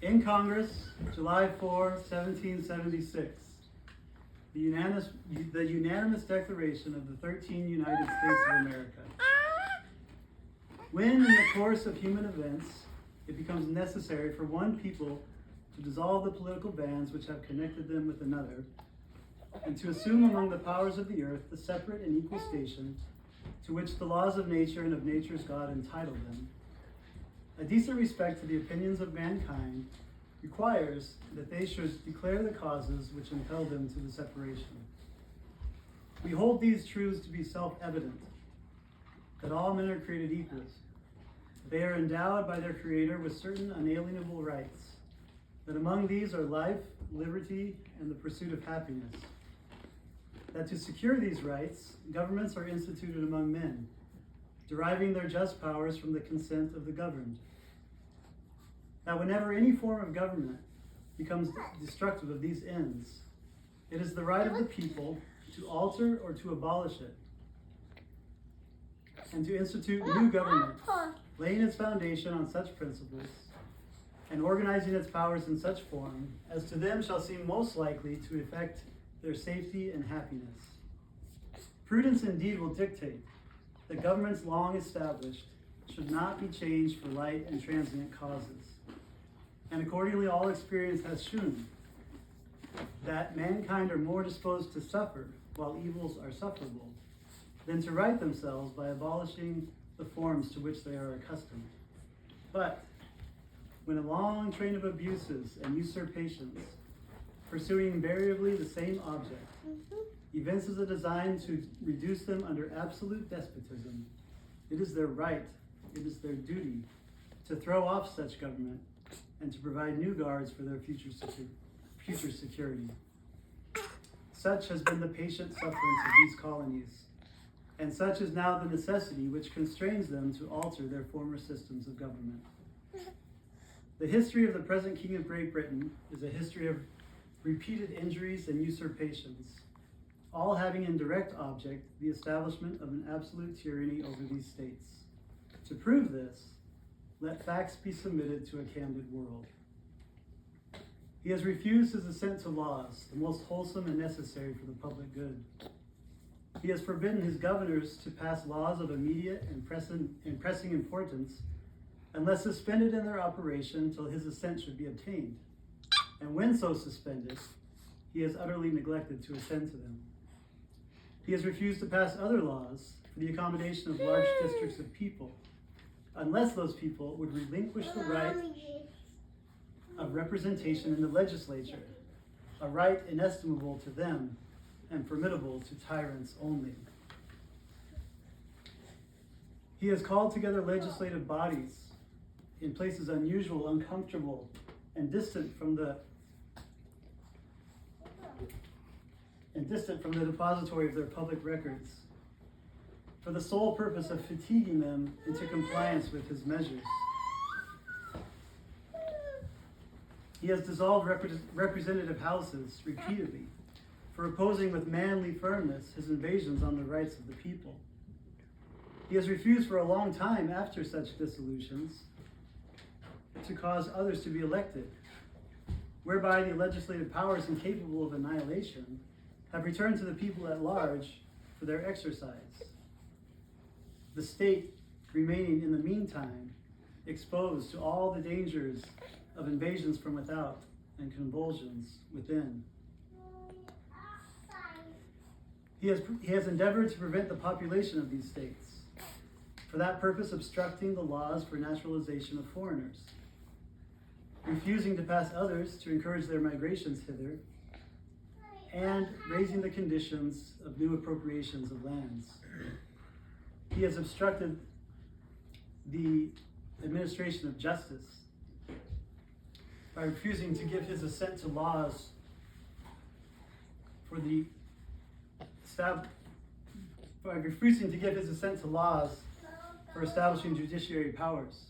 In Congress, July 4, 1776, the unanimous declaration of the 13 United States of America. When, in the course of human events, it becomes necessary for one people to dissolve the political bands which have connected them with another, and to assume among the powers of the earth the separate and equal station to which the laws of nature and of nature's God entitle them, a decent respect to the opinions of mankind requires that they should declare the causes which impel them to the separation. We hold these truths to be self-evident, that all men are created equals. They are endowed by their Creator with certain unalienable rights, that among these are life, liberty, and the pursuit of happiness. That to secure these rights, governments are instituted among men, deriving their just powers from the consent of the governed. That whenever any form of government becomes destructive of these ends, it is the right of the people to alter or to abolish it, and to institute new government, laying its foundation on such principles, and organizing its powers in such form as to them shall seem most likely to effect their safety and happiness. Prudence indeed will dictate that governments long established should not be changed for light and transient causes. And accordingly, all experience has shown that mankind are more disposed to suffer while evils are sufferable than to right themselves by abolishing the forms to which they are accustomed. But when a long train of abuses and usurpations, pursuing invariably the same object, evinces a design to reduce them under absolute despotism, it is their right, it is their duty to throw off such government and to provide new guards for their future security. Such has been the patient sufferance of these colonies, and such is now the necessity which constrains them to alter their former systems of government. The history of the present King of Great Britain is a history of repeated injuries and usurpations, all having in direct object the establishment of an absolute tyranny over these states. To prove this, let facts be submitted to a candid world. He has refused his assent to laws, the most wholesome and necessary for the public good. He has forbidden his governors to pass laws of immediate and pressing importance unless suspended in their operation till his assent should be obtained. And when so suspended, he has utterly neglected to attend to them. He has refused to pass other laws for the accommodation of large districts of people, unless those people would relinquish the right of representation in the legislature, a right inestimable to them and formidable to tyrants only. He has called together legislative bodies in places unusual, uncomfortable, and distant from the depository of their public records, for the sole purpose of fatiguing them into compliance with his measures. He has dissolved representative houses repeatedly for opposing with manly firmness his invasions on the rights of the people. He has refused for a long time after such dissolutions to cause others to be elected, whereby the legislative powers incapable of annihilation have returned to the people at large for their exercise, the state remaining in the meantime exposed to all the dangers of invasions from without and convulsions within. He has endeavored to prevent the population of these states, for that purpose obstructing the laws for naturalization of foreigners, refusing to pass others to encourage their migrations hither, and raising the conditions of new appropriations of lands. He has obstructed the administration of justice by refusing to give his assent to laws for establishing judiciary powers.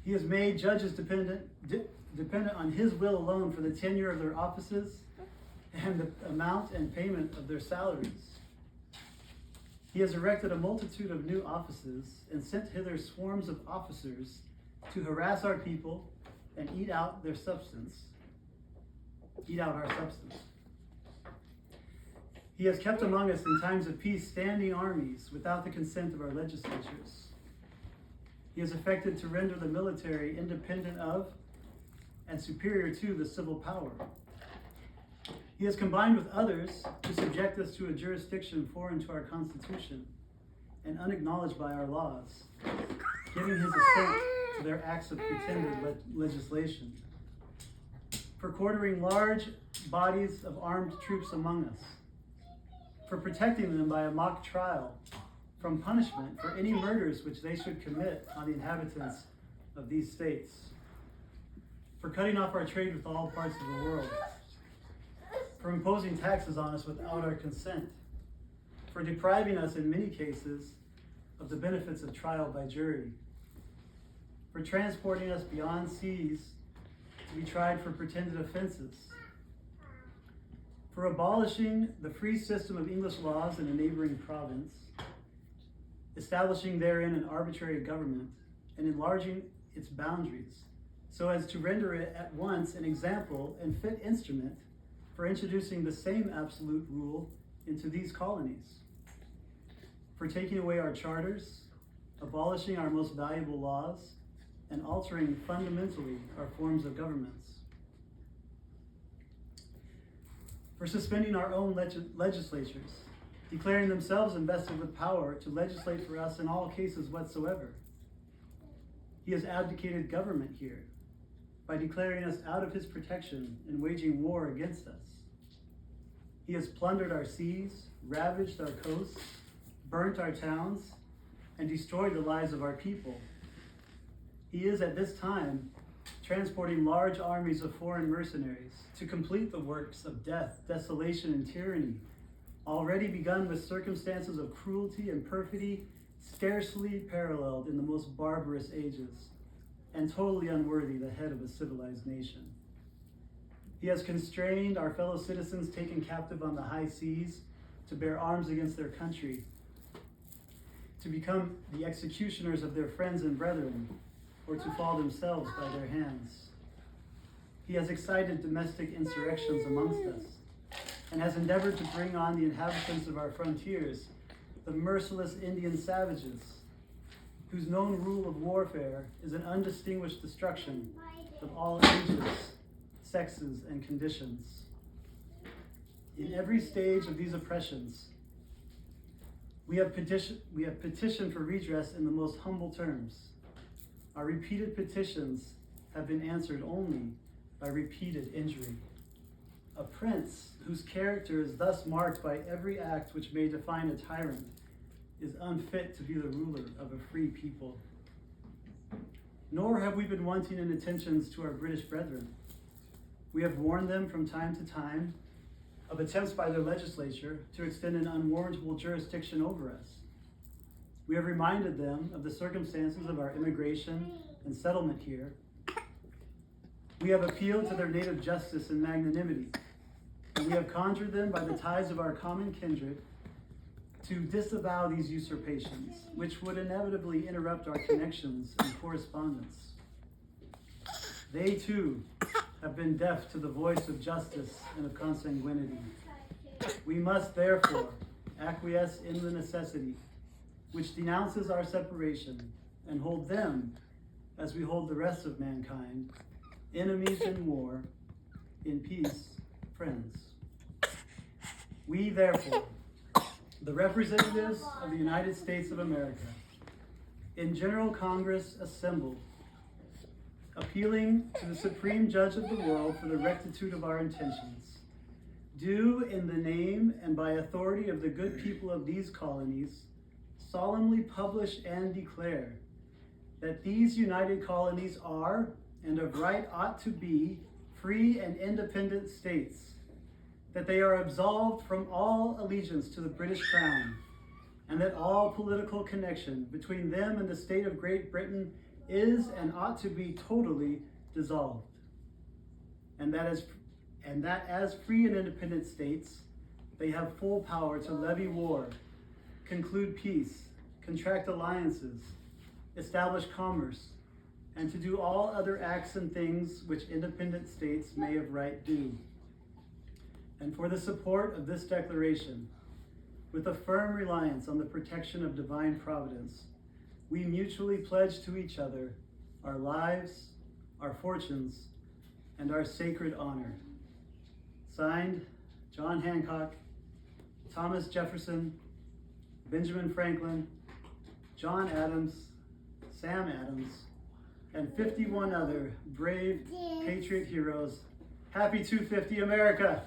He has made judges dependent on his will alone for the tenure of their offices and the amount and payment of their salaries. He has erected a multitude of new offices and sent hither swarms of officers to harass our people and eat out our substance. He has kept among us in times of peace standing armies without the consent of our legislatures. He has effected to render the military independent of and superior to the civil power. He has combined with others to subject us to a jurisdiction foreign to our Constitution and unacknowledged by our laws, giving his assent to their acts of pretended legislation, for quartering large bodies of armed troops among us, for protecting them by a mock trial from punishment for any murders which they should commit on the inhabitants of these states, for cutting off our trade with all parts of the world, for imposing taxes on us without our consent, for depriving us in many cases of the benefits of trial by jury, for transporting us beyond seas to be tried for pretended offenses, for abolishing the free system of English laws in a neighboring province, establishing therein an arbitrary government, and enlarging its boundaries, so as to render it at once an example and fit instrument for introducing the same absolute rule into these colonies, for taking away our charters, abolishing our most valuable laws, and altering fundamentally our forms of governments, for suspending our own legislatures, declaring themselves invested with power to legislate for us in all cases whatsoever. He has abdicated government here by declaring us out of his protection and waging war against us. He has plundered our seas, ravaged our coasts, burnt our towns, and destroyed the lives of our people. He is at this time transporting large armies of foreign mercenaries to complete the works of death, desolation, and tyranny, already begun with circumstances of cruelty and perfidy scarcely paralleled in the most barbarous ages, and totally unworthy the head of a civilized nation. He has constrained our fellow citizens taken captive on the high seas to bear arms against their country, to become the executioners of their friends and brethren, or to fall themselves by their hands. He has excited domestic insurrections amongst us, and has endeavored to bring on the inhabitants of our frontiers, the merciless Indian savages, whose known rule of warfare is an undistinguished destruction of all ages, sexes, and conditions. In every stage of these oppressions, we have petitioned for redress in the most humble terms. Our repeated petitions have been answered only by repeated injury. A prince whose character is thus marked by every act which may define a tyrant is unfit to be the ruler of a free people. Nor have we been wanting in attentions to our British brethren. We have warned them from time to time of attempts by their legislature to extend an unwarrantable jurisdiction over us. We have reminded them of the circumstances of our immigration and settlement here. We have appealed to their native justice and magnanimity, and we have conjured them by the ties of our common kindred to disavow these usurpations, which would inevitably interrupt our connections and correspondence. They too have been deaf to the voice of justice and of consanguinity. We must therefore acquiesce in the necessity which denounces our separation, and hold them, as we hold the rest of mankind, enemies in war, in peace, friends. We therefore, the representatives of the United States of America, in General Congress assembled, appealing to the Supreme Judge of the world for the rectitude of our intentions, do in the name and by authority of the good people of these colonies solemnly publish and declare that these united colonies are, and of right ought to be, free and independent states, that they are absolved from all allegiance to the British Crown, and that all political connection between them and the state of Great Britain is and ought to be totally dissolved, and that as free and independent states, they have full power to levy war, conclude peace, contract alliances, establish commerce, and to do all other acts and things which independent states may of right do. And for the support of this declaration, with a firm reliance on the protection of divine providence, we mutually pledge to each other our lives, our fortunes, and our sacred honor. Signed, John Hancock, Thomas Jefferson, Benjamin Franklin, John Adams, Sam Adams, and 51 other brave patriot heroes. Happy 250 America!